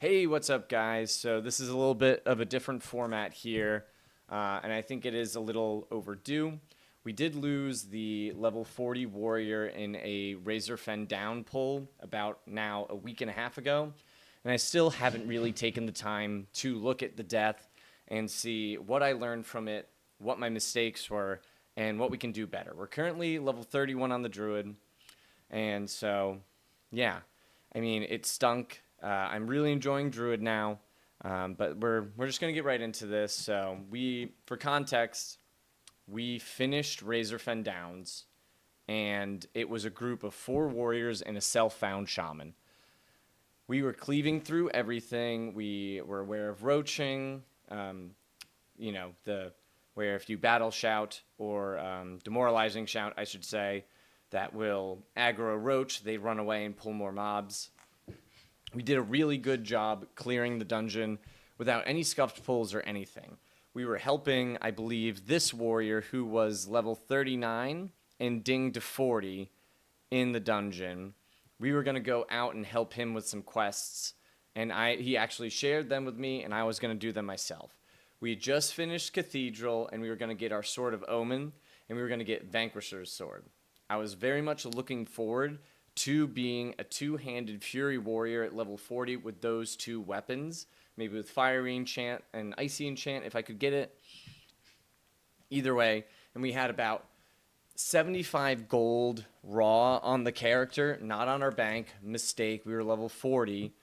Hey, what's up, guys? So this is a little bit of a different format here, and I think it is a little overdue. We did lose the level 40 warrior in a Razor Fen down pull about now a week and a half ago, and I still haven't really taken the time to look at the death and see what I learned from it, what my mistakes were, and what we can do better. We're currently level 31 on the druid, and so, yeah, I mean, it stunk. I'm really enjoying Druid now, but we're just gonna get right into this. So for context, we finished Razorfen Downs, and it was a group of 4 warriors and a self-found shaman. We were cleaving through everything. We were aware of roaching, the where if you battle shout or demoralizing shout, I should say, that will aggro a roach. They run away and pull more mobs. We did a really good job clearing the dungeon without any scuffed pulls or anything. We were helping, I believe, this warrior who was level 39 and dinged to 40 in the dungeon. We were going to go out and help him with some quests, and he actually shared them with me, and I was going to do them myself. We had just finished Cathedral, and we were going to get our Sword of Omen, and we were going to get Vanquisher's Sword. I was very much looking forward to being a two-handed Fury Warrior at level 40 with those two weapons, maybe with Fiery Enchant and Icy Enchant if I could get it. Either way, and we had about 75 gold raw on the character, not on our bank. Mistake, we were level 40,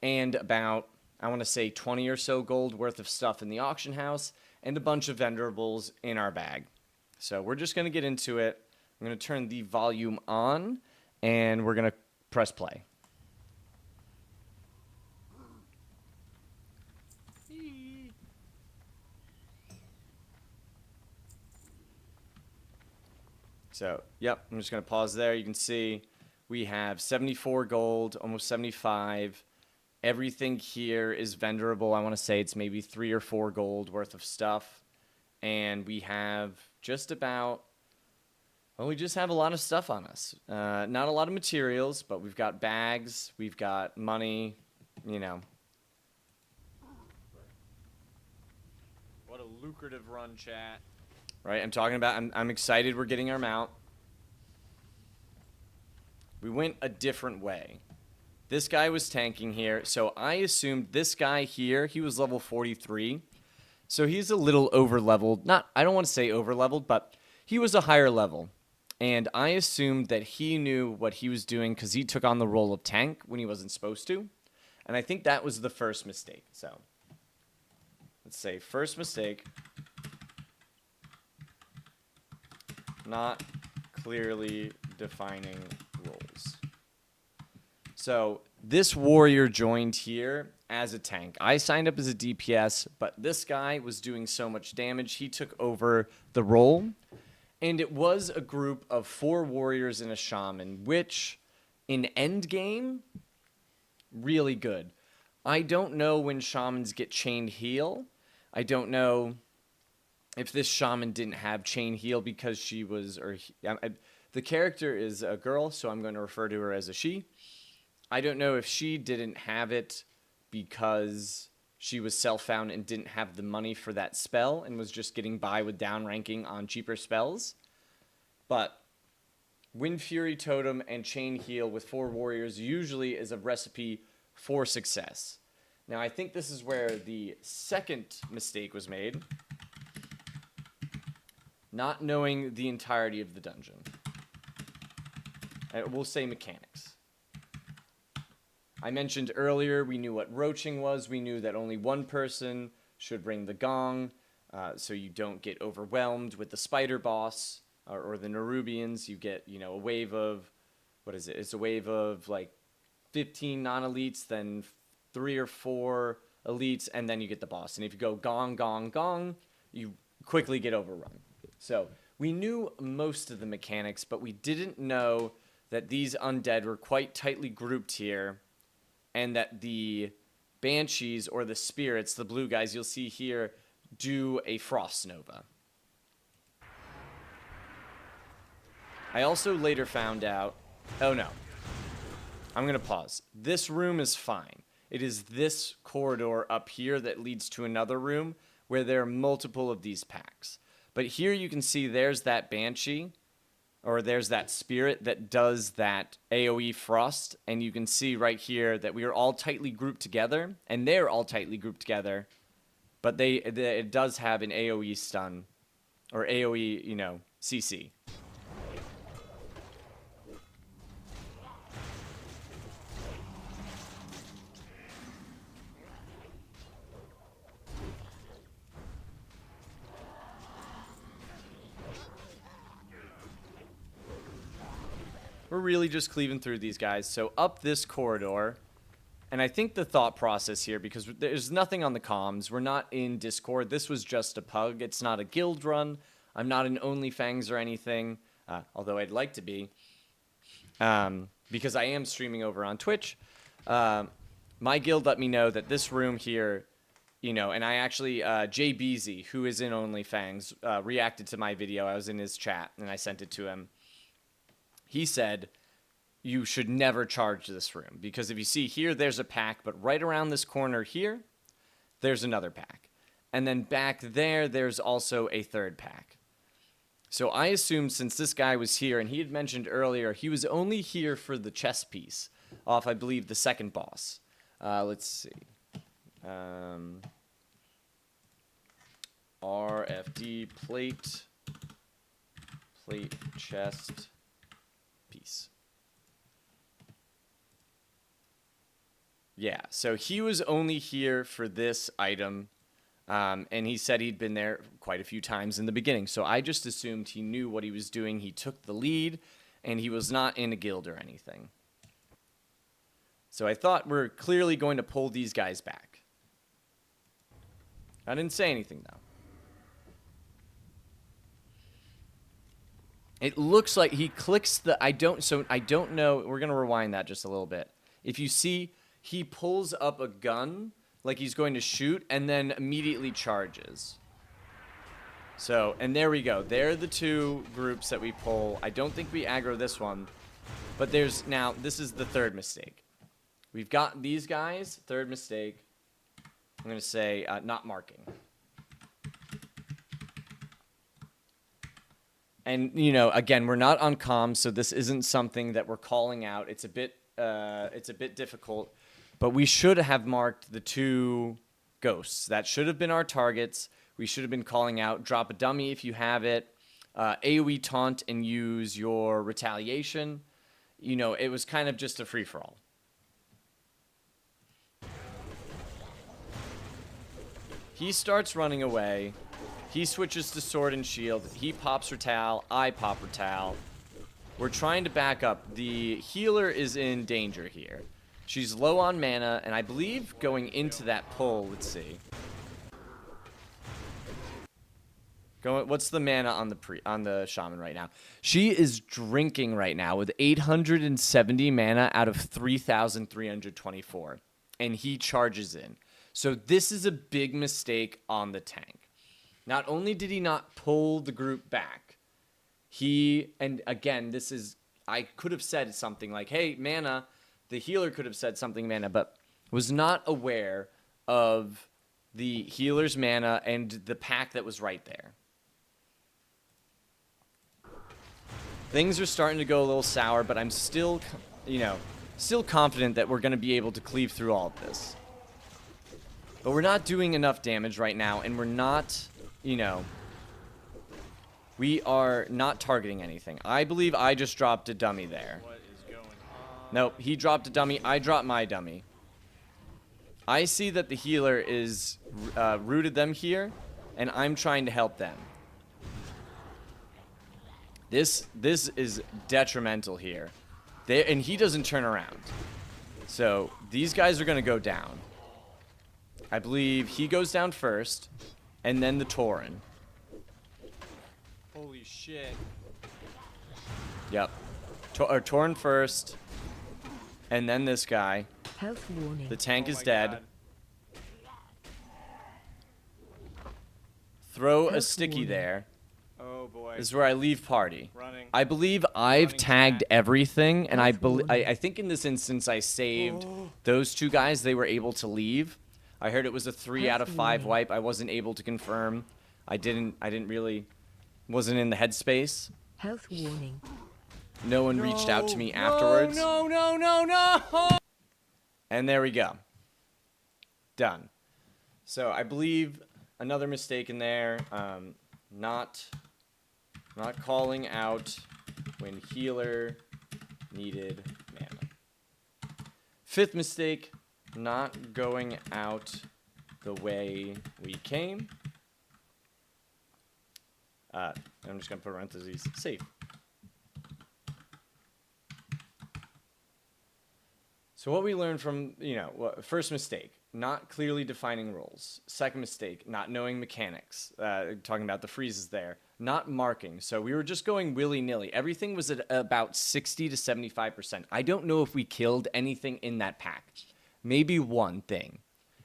and about, I want to say, 20 or so gold worth of stuff in the auction house, and a bunch of vendorables in our bag. So we're just going to get into it. I'm going to turn the volume on, and we're going to press play. So, yep, I'm just going to pause there. You can see we have 74 gold, almost 75. Everything here is vendorable. I want to say it's maybe 3 or 4 gold worth of stuff. And we have just about, well, we just have a lot of stuff on us. Not a lot of materials, but we've got bags, we've got money, you know. What a lucrative run, chat. Right, I'm talking about, I'm excited we're getting our mount. We went a different way. This guy was tanking here, so I assumed this guy here, he was level 43. So he's a little over-leveled. I don't want to say over-leveled, but he was a higher level. And I assumed that he knew what he was doing because he took on the role of tank when he wasn't supposed to. And I think that was the first mistake. So let's say first mistake. Not clearly defining roles. So this warrior joined here as a tank. I signed up as a DPS, but this guy was doing so much damage, he took over the role. And it was a group of 4 warriors and a shaman, which in endgame, really good. I don't know when shamans get chained heal. I don't know if this shaman didn't have chain heal because she was, the character is a girl, so I'm going to refer to her as a she. I don't know if she didn't have it because she was self-found and didn't have the money for that spell and was just getting by with downranking on cheaper spells. But Wind Fury Totem and Chain Heal with 4 warriors usually is a recipe for success. Now, I think this is where the second mistake was made. Not knowing the entirety of the dungeon. We'll say mechanics. I mentioned earlier we knew what roaching was. We knew that only one person should ring the gong, so you don't get overwhelmed with the spider boss or the Nerubians. You get, a wave of, what is it? It's a wave of like 15 non-elites, then 3 or 4 elites, and then you get the boss. And if you go gong, gong, gong, you quickly get overrun. So we knew most of the mechanics, but we didn't know that these undead were quite tightly grouped here, and that the banshees or the spirits, the blue guys you'll see here, do a frost nova. I also later found out, oh no, I'm going to pause. This room is fine. It is this corridor up here that leads to another room where there are multiple of these packs. But here you can see there's that Banshee, or there's that Spirit that does that AoE Frost, and you can see right here that we are all tightly grouped together, and they're all tightly grouped together, but it does have an AoE stun, or AoE, you know, CC. We're really just cleaving through these guys. So up this corridor, and I think the thought process here, because there's nothing on the comms, we're not in Discord. This was just a pug. It's not a guild run. I'm not in OnlyFangs or anything, although I'd like to be, because I am streaming over on Twitch. My guild let me know that this room here, you know, and I actually, JBZ, who is in OnlyFangs, reacted to my video. I was in his chat, and I sent it to him. He said, you should never charge this room, because if you see here, there's a pack, but right around this corner here, there's another pack. And then back there, there's also a third pack. So I assumed since this guy was here, and he had mentioned earlier, he was only here for the chess piece off, I believe, the second boss. Let's see. RFD plate chest piece. Yeah, so he was only here for this item, and he said he'd been there quite a few times in the beginning. So I just assumed he knew what he was doing. He took the lead, and he was not in a guild or anything. So I thought we're clearly going to pull these guys back. I didn't say anything, though. It looks like he clicks the... I don't know. We're going to rewind that just a little bit. If you see... He pulls up a gun like he's going to shoot and then immediately charges. So, and there we go. There are the two groups that we pull. I don't think we aggro this one. But there's now, this is the third mistake. We've got these guys. Third mistake. I'm going to say not marking. And, you know, again, we're not on comms, so this isn't something that we're calling out. It's a bit difficult. But we should have marked the two ghosts. That should have been our targets. We should have been calling out, drop a dummy if you have it, AoE taunt and use your retaliation. You know, it was kind of just a free-for-all. He starts running away. He switches to sword and shield. He pops Retal. I pop Retal. We're trying to back up. The healer is in danger here. She's low on mana, and I believe going into that pull, let's see. What's the mana on the shaman right now? She is drinking right now with 870 mana out of 3,324, and he charges in. So this is a big mistake on the tank. Not only did he not pull the group back, and again, this is, I could have said something like, hey, mana. The healer could have said something mana, but was not aware of the healer's mana and the pack that was right there. Things are starting to go a little sour, but I'm still, you know, still confident that we're going to be able to cleave through all of this. But we're not doing enough damage right now, and we're not, you know, we are not targeting anything. I believe I just dropped a dummy there. Nope, he dropped a dummy. I dropped my dummy. I see that the healer is rooted them here, and I'm trying to help them. This is detrimental here. And he doesn't turn around. So these guys are going to go down. I believe he goes down first, and then the Tauren. Holy shit. Yep. Tauren first. And then this guy. Health warning. The tank is dead. God. Throw a Health sticky warning. there. Oh boy. This is where I leave party. Running. I believe I've Running tagged chat. everything, and I think in this instance I saved those two guys. They were able to leave. I heard it was a 3 out of 5 wipe. I wasn't able to confirm. I didn't really, wasn't in the headspace. Health warning. No one reached out to me afterwards. No. And there we go. Done. So I believe another mistake in there. Not calling out when healer needed mana. 5th mistake, not going out the way we came. I'm just going to put parentheses, safe. So what we learned from, first mistake, not clearly defining roles. Second mistake, not knowing mechanics. Talking about the freezes there. Not marking. So we were just going willy-nilly. Everything was at about 60 to 75%. I don't know if we killed anything in that pack. Maybe one thing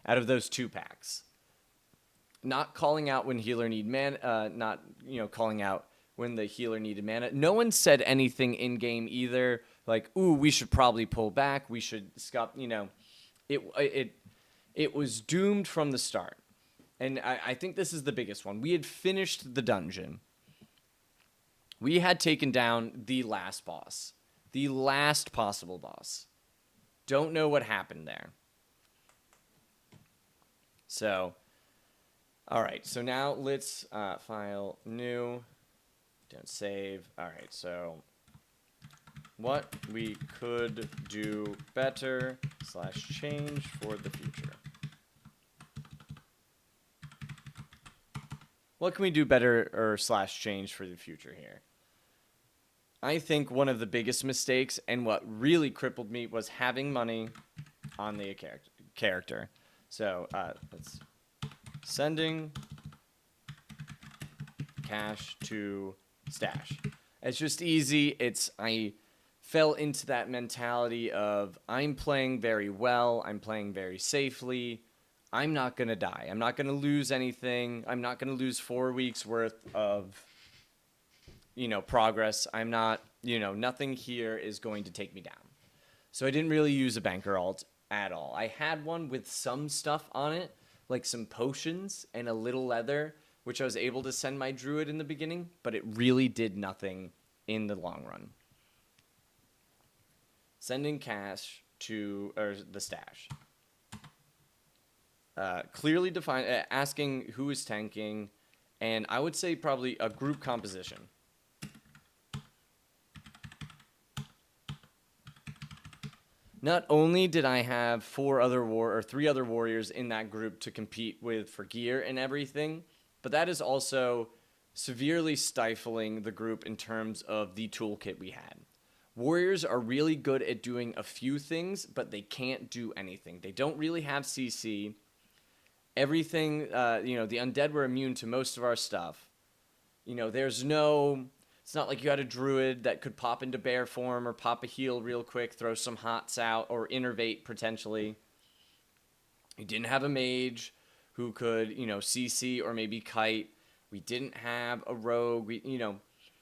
out of those 2 packs. Not calling out when healer need mana. Not, calling out when the healer needed mana. No one said anything in-game either. Like, ooh, we should probably pull back. We should stop, It was doomed from the start. And I think this is the biggest one. We had finished the dungeon. We had taken down the last boss. The last possible boss. Don't know what happened there. So, all right. So now let's file new. Don't save. All right. So what we could do better / change for the future. What can we do better or / change for the future here? I think one of the biggest mistakes and what really crippled me was having money on the character. So let's sending cash to stash. It's just easy. I fell into that mentality of I'm playing very well. I'm playing very safely. I'm not going to die. I'm not going to lose anything. I'm not going to lose 4 weeks worth of, progress. I'm not, nothing here is going to take me down. So I didn't really use a banker alt at all. I had one with some stuff on it, like some potions and a little leather, which I was able to send my druid in the beginning, but it really did nothing in the long run. Sending cash to the stash. Clearly define, asking who is tanking, and I would say probably a group composition. Not only did I have 3 other warriors in that group to compete with for gear and everything, but that is also severely stifling the group in terms of the toolkit we had. Warriors are really good at doing a few things, but they can't do anything. They don't really have CC. Everything, the undead were immune to most of our stuff. It's not like you had a druid that could pop into bear form or pop a heal real quick, throw some hots out, or innervate potentially. You didn't have a mage who could, CC or maybe kite. We didn't have a rogue,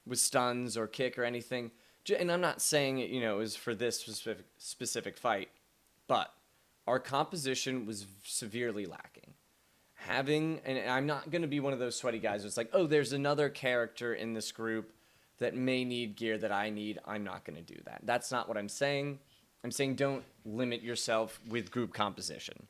with stuns or kick or anything. And I'm not saying it, was for this specific fight, but our composition was severely lacking. And I'm not going to be one of those sweaty guys who's like, oh, there's another character in this group that may need gear that I need. I'm not going to do that. That's not what I'm saying. I'm saying don't limit yourself with group composition.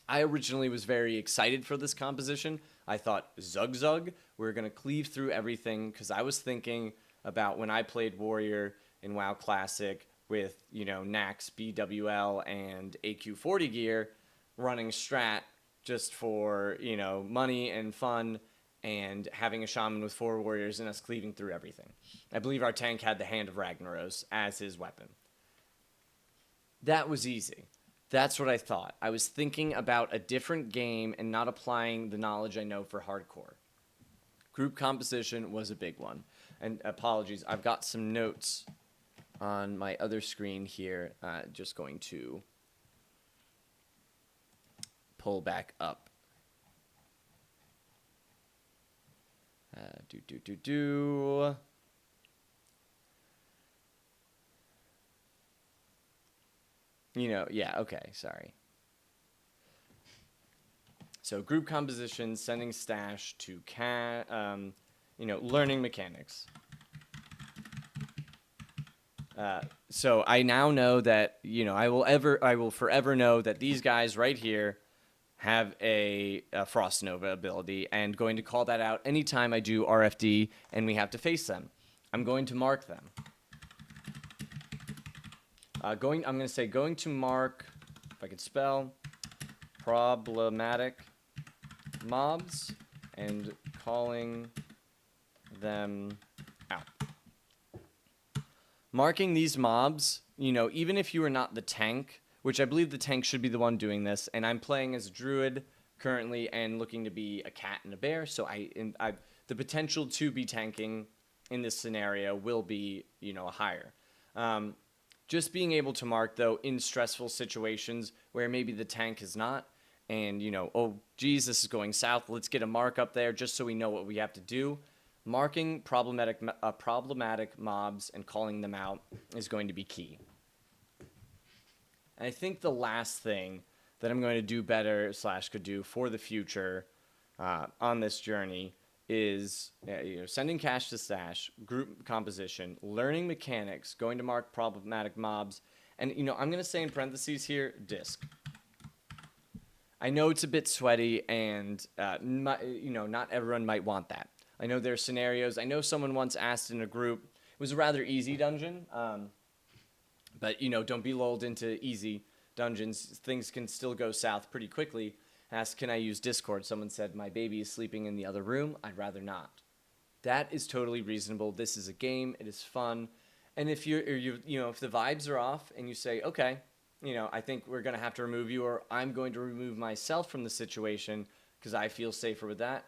I originally was very excited for this composition. I thought, Zug, we're going to cleave through everything, because I was thinking about when I played Warrior in WoW Classic with, Nax, BWL, and AQ40 gear, running strat just for, money and fun, and having a shaman with 4 warriors and us cleaving through everything. I believe our tank had the Hand of Ragnaros as his weapon. That was easy. That's what I thought. I was thinking about a different game and not applying the knowledge I know for hardcore. Group composition was a big one. And apologies, I've got some notes on my other screen here. Just going to pull back up. Do. Yeah, okay, sorry. So group composition, sending stash to learning mechanics. So I now know that I will forever know that these guys right here have a Frost Nova ability, and going to call that out anytime I do RFD and we have to face them. I'm going to mark them. I'm going to say going to mark, if I could spell, problematic mobs and calling them out. Marking these mobs, even if you are not the tank, which I believe the tank should be the one doing this, and I'm playing as a druid currently and looking to be a cat and a bear, so the potential to be tanking in this scenario will be, higher. Just being able to mark, though, in stressful situations where maybe the tank is not, and, oh, geez, this is going south, let's get a mark up there just so we know what we have to do. Marking problematic mobs and calling them out is going to be key. And I think the last thing that I'm going to do better / could do for the future on this journey is sending cash to stash, group composition, learning mechanics, going to mark problematic mobs, and I'm going to say in parentheses here, disc. I know it's a bit sweaty, and not everyone might want that. I know there are scenarios. I know someone once asked in a group. It was a rather easy dungeon, but don't be lulled into easy dungeons. Things can still go south pretty quickly. Asked, can I use Discord? Someone said, my baby is sleeping in the other room. I'd rather not. That is totally reasonable. This is a game. It is fun. And if if the vibes are off and you say, okay, I think we're going to have to remove you, or I'm going to remove myself from the situation because I feel safer with that,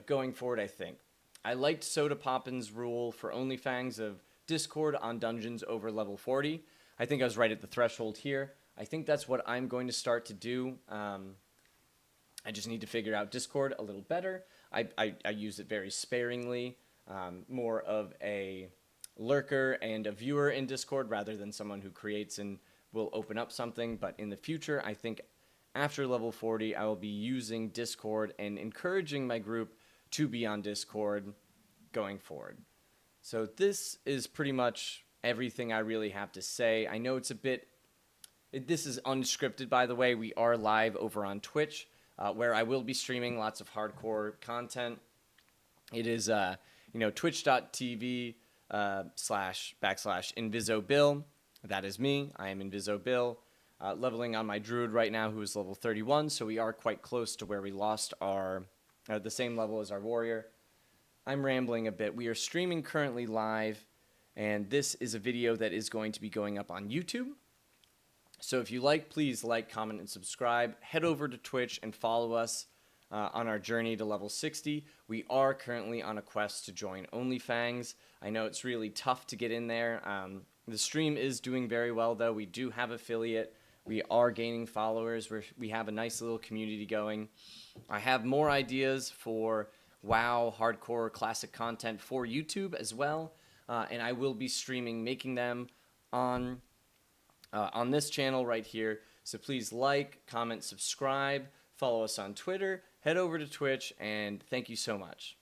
going forward, I think. I liked Soda Poppin's rule for OnlyFans of Discord on dungeons over level 40. I think I was right at the threshold here. I think that's what I'm going to start to do. I just need to figure out Discord a little better. I use it very sparingly, more of a lurker and a viewer in Discord rather than someone who creates and will open up something. But in the future, I think after level 40, I will be using Discord and encouraging my group to be on Discord going forward. So this is pretty much everything I really have to say. I know it's this is unscripted, by the way. We are live over on Twitch, where I will be streaming lots of hardcore content. It is, twitch.tv / /InvisoBill. That is me. I am InvisoBill. Leveling on my druid right now, who is level 31, so we are quite close to where we lost the same level as our warrior. I'm rambling a bit. We are streaming currently live, and this is a video that is going to be going up on YouTube. So if you please like, comment, and subscribe. Head over to Twitch and follow us on our journey to level 60. We are currently on a quest to join OnlyFans. I know it's really tough to get in there. The stream is doing very well, though. We do have affiliate. We are gaining followers. We have a nice little community going. I have more ideas for WoW hardcore classic content for YouTube as well, and I will be streaming, making them on this channel right here. So please like, comment, subscribe, follow us on Twitter, head over to Twitch, and thank you so much.